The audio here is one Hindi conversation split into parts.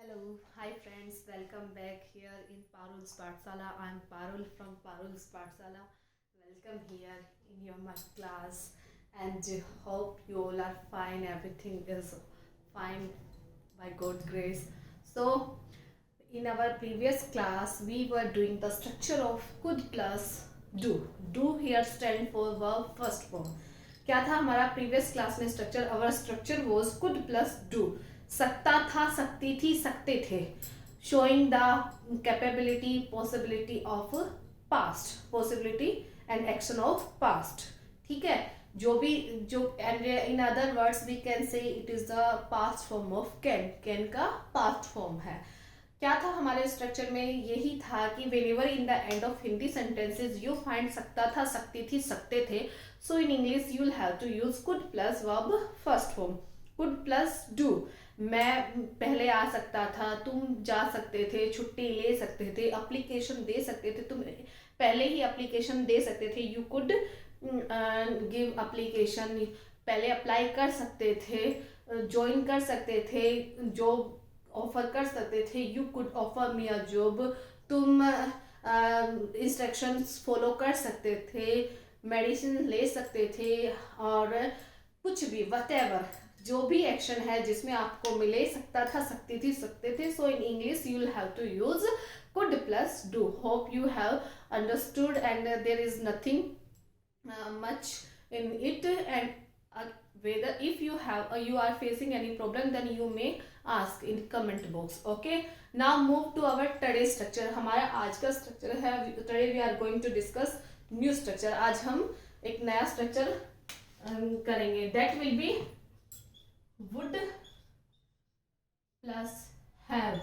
Hello, hi friends, welcome back here in Parul's Pathsala. I am Parul from Parul's Pathsala. Welcome here in your my class and hope you all are fine. Everything is fine by God's grace. So, in our previous class, we were doing the structure of could plus do. Do here stand for verb first form. क्या था हमारा प्रीवियस क्लास में structure? Our structure was could plus do. सकता था, सकती थी, सकते थे. Showing the capability, possibility of past, possibility and action of past. ठीक है, जो भी जो in other words we can say it is the past form of can. Can का पास्ट फॉर्म है. क्या था हमारे स्ट्रक्चर में? यही था कि whenever in the end of Hindi sentences you find सकता था, सकती थी, सकते थे. So in English you will have to use could plus verb first form. Could plus do. मैं पहले आ सकता था, तुम जा सकते थे, छुट्टी ले सकते थे, अप्लीकेशन दे सकते थे, तुम पहले ही अप्लीकेशन दे सकते थे. You could give application. पहले अप्लाई कर सकते थे, ज्वाइन कर सकते थे, जॉब ऑफर कर सकते थे. You could offer me a job. तुम इंस्ट्रक्शंस फॉलो कर सकते थे, मेडिसिन ले सकते थे, और कुछ भी वटेवर जो भी एक्शन है जिसमें आपको मिले सकता था, सकती थी, सकते थे. So in English you will have to use could plus do. Hope you have understood and there is nothing much in it. And whether if you have you are facing any problem, then you may ask in comment box. Okay, now move to our today's structure. हमारा आज का स्ट्रक्चर है, today we are going to discuss new structure. आज हम एक नया स्ट्रक्चर करेंगे. that will be would plus have.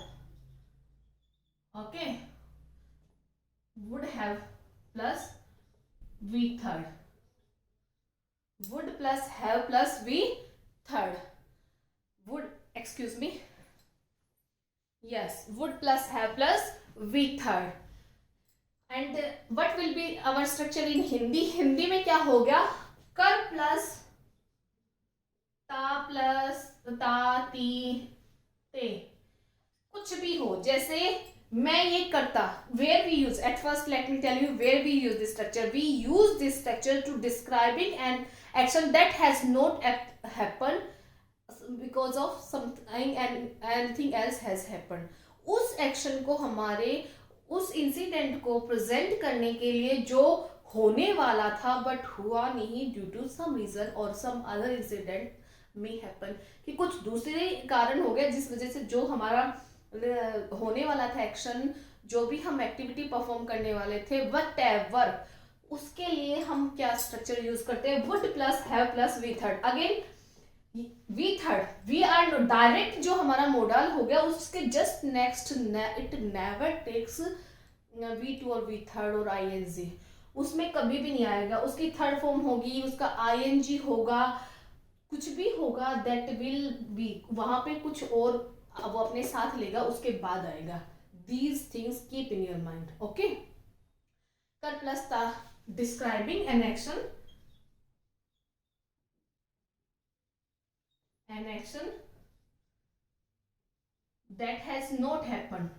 okay, would have plus we third. would plus have plus we third. would, excuse me, yes, would plus have plus we third. and what will be our structure in Hindi? Hindi में क्या हो गया? कर प्लस ता प्लस ता ती ते. कुछ भी हो, जैसे मैं ये करता. Where we use, at first let me tell you where we use this structure. We use this structure to describing an action that has not happened because of something and anything else has happened. उस एक्शन को, हमारे उस इंसिडेंट को प्रेजेंट करने के लिए जो होने वाला था बट हुआ नहीं ड्यू टू सम रीजन और सम अदर इंसिडेंट में हैपन. कि कुछ दूसरे कारण हो गया जिस वजह से जो हमारा होने वाला था एक्शन, जो भी हम एक्टिविटी परफॉर्म करने वाले थे, व्हाटएवर, उसके लिए हम क्या स्ट्रक्चर यूज करते हैं? Would plus have plus V third. Again V third, we are direct जो हमारा मोडल हो गया उसके just next it never takes V two और वी थर्ड और आईएनजी. उसमें कभी भी नहीं आएगा. उसकी थर्ड फॉर्म होगी, उसका आईएनजी होगा, कुछ भी होगा, दैट विल बी, वहां पे कुछ और वो अपने साथ लेगा, उसके बाद आएगा. These things keep in your mind. Okay, कर प्लस था describing an action that has not happened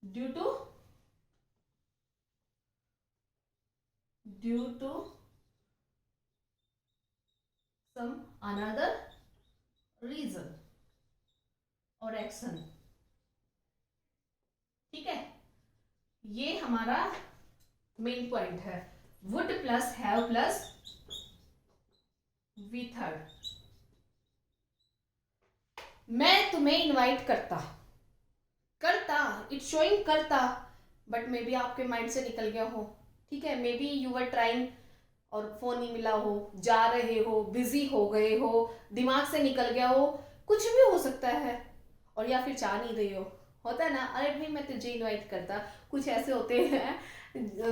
due to some another reason और एक्शन. ठीक है, ये हमारा मेन पॉइंट है. Would plus have plus V third. मैं तुम्हें इनवाइट करता. इट्स शोइंग करता, बट मे बी आपके माइंड से निकल गया हो. ठीक है, maybe you were trying और फोन नहीं मिला हो, जा रहे हो, बिजी हो गए हो, दिमाग से निकल गया हो, कुछ भी हो सकता है. और या फिर चाह नहीं रही हो, होता है ना, अरे भाई मैं तुझे इनवाइट करता. कुछ ऐसे होते हैं,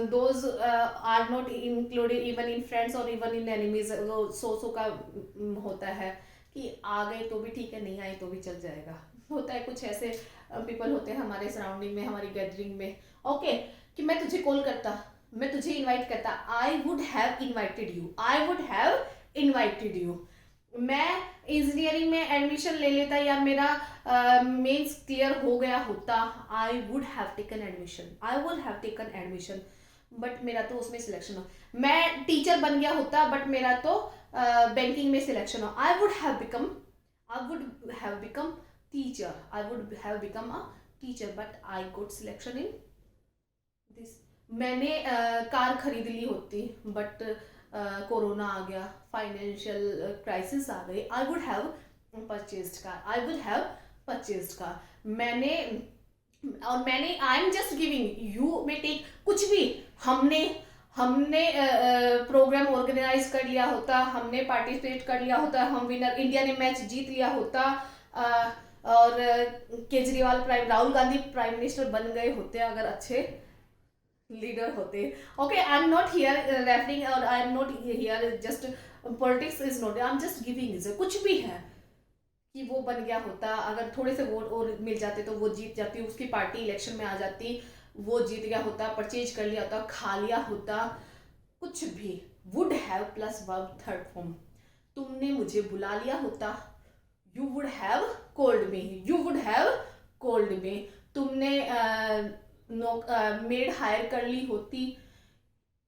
those are not included even in friends और इवन इन एनिमीज. सो का होता है कि आ गए तो भी ठीक है, नहीं आए तो भी चल जाएगा. होता है, कुछ ऐसे पीपल होते हैं हमारे सराउंडिंग में, हमारी गैदरिंग में. ओके, कि मैं तुझे कॉल करता, मैं तुझे इनवाइट करता, आई would have invited you, I would have invited you. मैं इंजीनियरिंग में एडमिशन ले लेता या मेरा मेंस क्लियर हो गया होता, आई would have taken admission, I would have taken admission, but मेरा तो उसमें सिलेक्शन हो। मैं टीचर बन गया होता बट मेरा तो बैंकिंग में सिलेक्शन हो, I would have become, I would have become teacher, I would have become a teacher but I got selection in this. मैंने कार खरीद ली होती बट कोरोना आ गया, फाइनेंशियल क्राइसिस आ गई, I would have purchased car, I would have purchased car. मैंने I am just giving, you में टेक कुछ भी, हमने हमने प्रोग्राम ऑर्गेनाइज कर लिया होता, हमने पार्टिसिपेट कर लिया होता, हम विनर, इंडिया ने मैच जीत लिया होता, और केजरीवाल राहुल गांधी प्राइम मिनिस्टर बन गए होते अगर अच्छे लीडर होते। Okay, I am not here referring और I am not here just politics is not, I am just giving, कुछ भी है कि वो बन गया होता, अगर थोड़े से वोट और मिल जाते तो वो जीत जाती, उसकी पार्टी इलेक्शन में आ जाती, वो जीत गया होता, परचेज कर लिया होता, खा लिया होता, कुछ भी। Would have plus verb third form. तुमने मुझे बुला लिया होता, you would have called me, you would have called me. तुमने मेड हायर कर ली होती,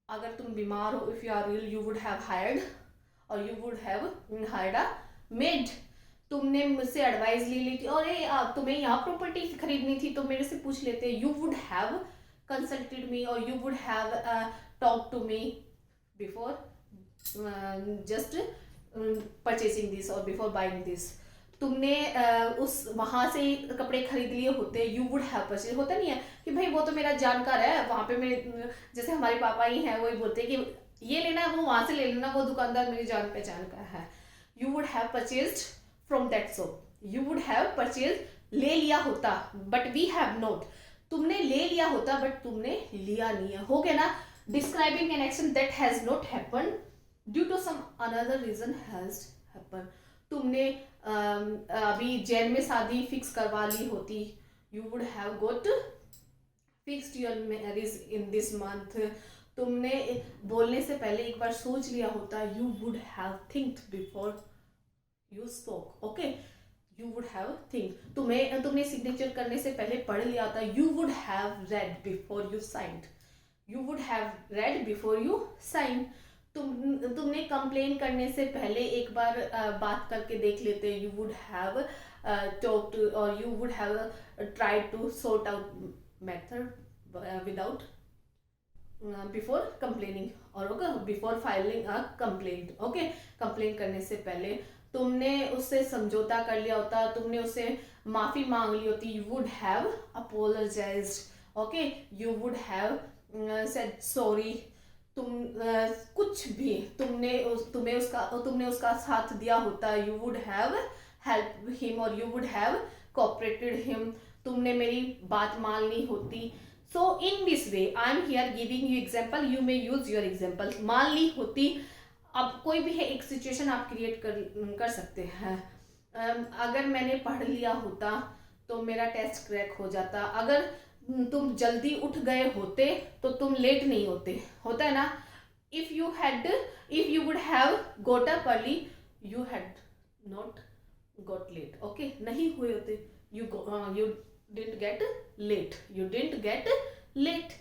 अगर तुम बीमार हो, if you are ill, you would have hired, और you would have hired a maid. तुमने मुझसे एडवाइस ले ली थी, और तुम्हें यहाँ प्रॉपर्टी खरीदनी थी तो मेरे से पूछ लेते, you would have consulted me, और you would have talk to me before just purchasing this और बिफोर बाइंग दिस। तुमने उस वहां से कपड़े खरीद लिए होते, यू वुड हैव परचेज। होता नहीं है कि भाई वो तो मेरा जानकार है, वहां पे मेरे जैसे हमारे पापा ही हैं, वही बोलते हैं कि ये लेना है वो वहां से ले लेना, वो दुकानदार मेरी जान पहचान का है। You would have purchased from that shop, you would have purchase, ले लिया होता बट वी हैव नॉट। तुमने ले लिया होता बट तुमने लिया नहीं है, हो गया ना। Describing an action that has not happen due to some another reason has happen. तुमने अभी जैन में शादी फिक्स करवा ली होती, you would have got fixed your marriage in this month. तुमने बोलने से पहले एक बार सोच लिया होता, you would have think before you spoke. Okay, you would have think. तुमने सिग्नेचर करने से पहले पढ़ लिया होता, you would have read before you signed, you would have read before you sign. तुमने कंप्लेन करने से पहले एक बार बात करके देख लेते, यू वुड हैव टॉक्ड, और you would have tried to sort out method without before complaining, और okay before filing a complaint. Okay, complain करने से पहले तुमने उससे समझौता कर लिया होता, तुमने उससे माफी मांग ली होती, you would have apologised. Okay, you would have said sorry. तुम कुछ भी, तुमने उसका साथ दिया होता, you would have help him, और you would have cooperated him. तुमने मेरी बात मान ली होती। So in this way I am here giving you example, you may use your example. मान ली होती, अब कोई भी है एक सिचुएशन आप क्रिएट कर सकते हैं। अगर मैंने पढ़ लिया होता तो मेरा टेस्ट क्रैक हो जाता, अगर तुम जल्दी उठ गए होते तो तुम लेट नहीं होते, होता है ना। If you would have got up early, you had not got late. Okay, नहीं हुए होते, you didn't get late, you didn't get late.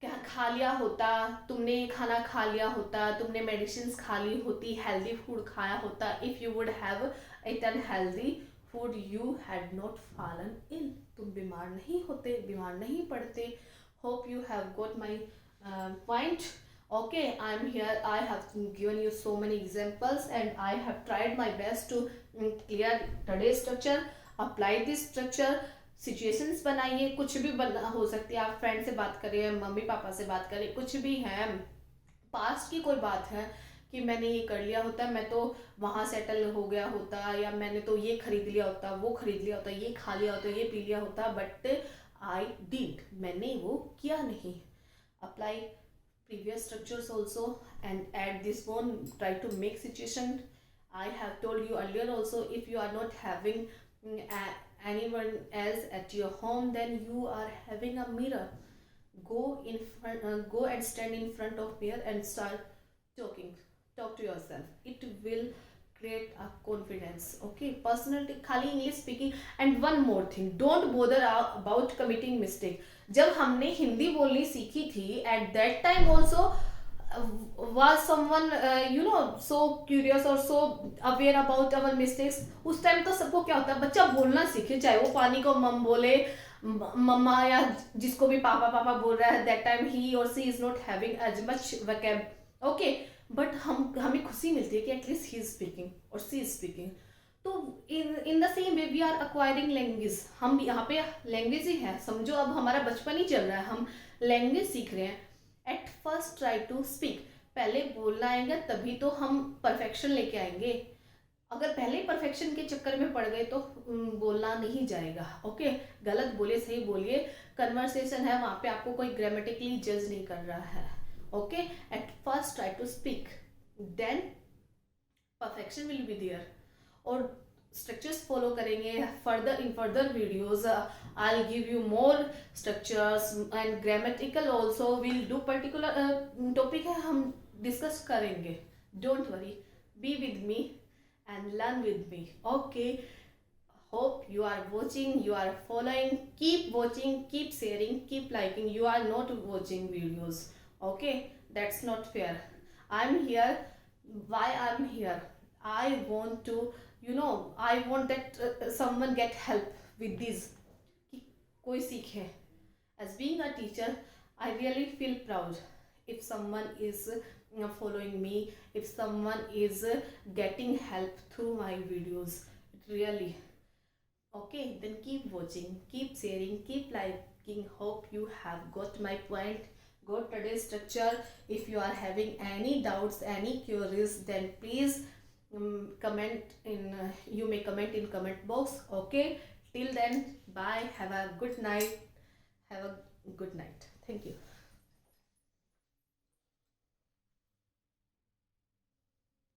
क्या खा लिया होता, तुमने खाना खा लिया होता, तुमने मेडिसिन खा ली होती, हेल्दी फूड खाया होता, if you would have eaten healthy food, you had not fallen ill. तुम बीमार नहीं होते, बीमार नहीं पड़ते। Hope you have got my point. Okay, I'm here. I have given you so many examples and I have tried my best to clear today's structure. Apply this structure. Situations बनाइए, कुछ भी हो सकती है, आप फ्रेंड से बात करें, मम्मी पापा से बात करें, कुछ भी है। पास्ट की कोई बात है कि मैंने ये कर लिया होता, मैं तो वहाँ सेटल हो गया होता, या मैंने तो ये खरीद लिया होता, वो खरीद लिया होता, ये खा लिया होता, ये पी लिया होता, बट आई डिड, मैंने वो किया नहीं। Apply previous structures also and add this one, try to make situation. I have told you earlier also, if you are not having anyone else at your home, then you are having a mirror. go and stand in front of mirror and start talking. Talk to yourself. It will create a confidence. Okay, personality खाली English speaking. And one more thing, don't bother about committing mistake. जब हमने हिंदी बोलनी सीखी थी, at that time also was someone so curious or so aware about our mistakes. उस टाइम तो सबको क्या होता है, बच्चा बोलना सीखे, चाहे वो पानी को मम बोले, मम्मा, या जिसको भी पापा पापा बोल रहा है, दैट टाइम ही और she is not having as much vocab. Okay, but हमें खुशी मिलती है कि एटलीस्ट ही इज स्पीकिंग और सी इज स्पीकिंग. तो in the same way we are acquiring language. हम यहाँ पे लैंग्वेज ही है, समझो अब हमारा बचपन ही चल रहा है, हम लैंग्वेज सीख रहे हैं. At first try to speak. पहले बोलना आएगा तभी तो हम परफेक्शन लेके आएंगे. अगर पहले ही परफेक्शन के चक्कर में पड़ गए तो बोलना नहीं जाएगा. ओके, गलत बोलिए, सही बोलिए. कन्वर्सेशन है, वहाँ पे आपको कोई ग्रामेटिकली जज नहीं कर रहा है. Okay, at first try to speak, then perfection will be there. और स्ट्रक्चर्स फॉलो करेंगे. Further in further videos I'll give you more structures and grammatical also. We'll do particular topic है, हम डिस्कस करेंगे. Don't worry, be with me and learn with me. Okay, hope you are watching, you are following. Keep watching, keep sharing, keep liking. You are not watching videos. Okay, that's not fair. I'm here. Why I'm here? I want to, I want that someone get help with this. कोई सीखे. As being a teacher, I really feel proud if someone is following me, if someone is getting help through my videos. Really. Okay, then keep watching, keep sharing, keep liking. Hope you have got my point, got today's structure. If you are having any doubts, any queries, then please comment in you may comment in comment box. Okay, till then, bye, have a good night. Have a good night. Thank you.